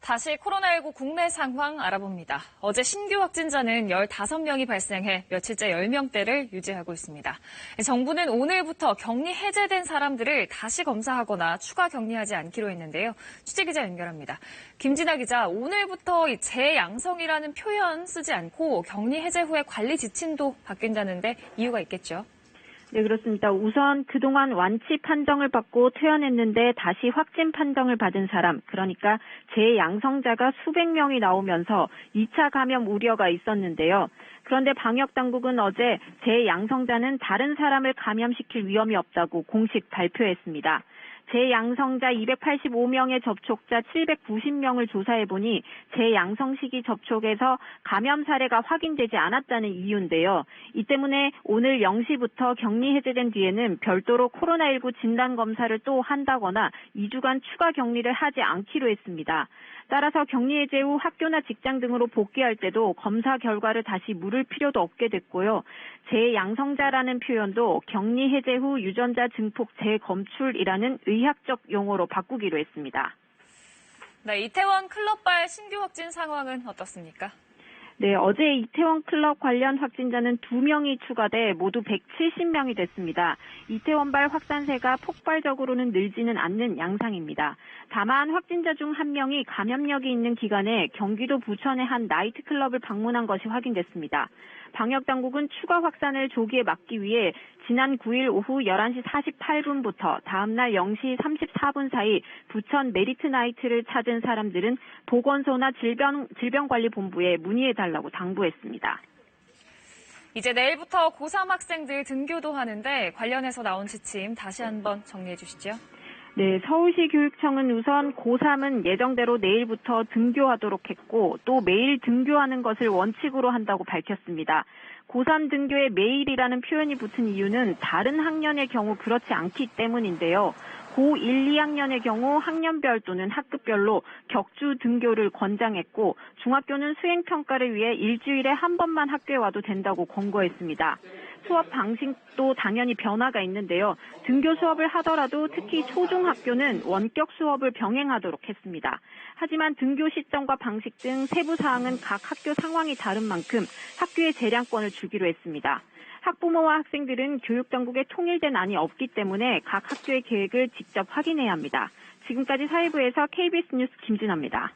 다시 코로나19 국내 상황 알아봅니다. 어제 신규 확진자는 15명이 발생해 며칠째 10명대를 유지하고 있습니다. 정부는 오늘부터 격리 해제된 사람들을 다시 검사하거나 추가 격리하지 않기로 했는데요. 취재기자 연결합니다. 김진아 기자, 오늘부터 재양성이라는 표현 쓰지 않고 격리 해제 후에 관리 지침도 바뀐다는데 이유가 있겠죠? 네, 그렇습니다. 우선 그동안 완치 판정을 받고 퇴원했는데 다시 확진 판정을 받은 사람, 그러니까 재양성자가 수백 명이 나오면서 2차 감염 우려가 있었는데요. 그런데 방역당국은 어제 재양성자는 다른 사람을 감염시킬 위험이 없다고 공식 발표했습니다. 재양성자 285명의 접촉자 790명을 조사해보니 재양성 시기 접촉에서 감염 사례가 확인되지 않았다는 이유인데요. 이 때문에 오늘 0시부터 격리 해제된 뒤에는 별도로 코로나19 진단검사를 또 한다거나 2주간 추가 격리를 하지 않기로 했습니다. 따라서 격리 해제 후 학교나 직장 등으로 복귀할 때도 검사 결과를 다시 물을 필요도 없게 됐고요. 재양성자라는 표현도 격리 해제 후 유전자 증폭 재검출이라는 의학적 용어로 바꾸기로 했습니다. 네, 이태원 클럽발 신규 확진 상황은 어떻습니까? 네, 어제 이태원 클럽 관련 확진자는 2명이 추가돼 모두 170명이 됐습니다. 이태원발 확산세가 폭발적으로는 늘지는 않는 양상입니다. 다만 확진자 중 1명이 감염력이 있는 기간에 경기도 부천의 한 나이트클럽을 방문한 것이 확인됐습니다. 방역당국은 추가 확산을 조기에 막기 위해 지난 9일 오후 11시 48분부터 다음날 0시 34분 사이 부천 메리트 나이트를 찾은 사람들은 보건소나 질병관리본부에 문의해달라고 당부했습니다. 이제 내일부터 고3 학생들 등교도 하는데 관련해서 나온 지침 다시 한번 정리해 주시죠. 네, 서울시 교육청은 우선 고3은 예정대로 내일부터 등교하도록 했고 또 매일 등교하는 것을 원칙으로 한다고 밝혔습니다. 고3 등교에 매일이라는 표현이 붙은 이유는 다른 학년의 경우 그렇지 않기 때문인데요. 고1, 2학년의 경우 학년별 또는 학급별로 격주 등교를 권장했고 중학교는 수행평가를 위해 일주일에 한 번만 학교에 와도 된다고 권고했습니다. 수업 방식도 당연히 변화가 있는데요. 등교 수업을 하더라도 특히 초중학교는 원격 수업을 병행하도록 했습니다. 하지만 등교 시점과 방식 등 세부 사항은 각 학교 상황이 다른 만큼 학교에 재량권을 주기로 했습니다. 학부모와 학생들은 교육당국의 통일된 안이 없기 때문에 각 학교의 계획을 직접 확인해야 합니다. 지금까지 사회부에서 KBS 뉴스 김진아입니다.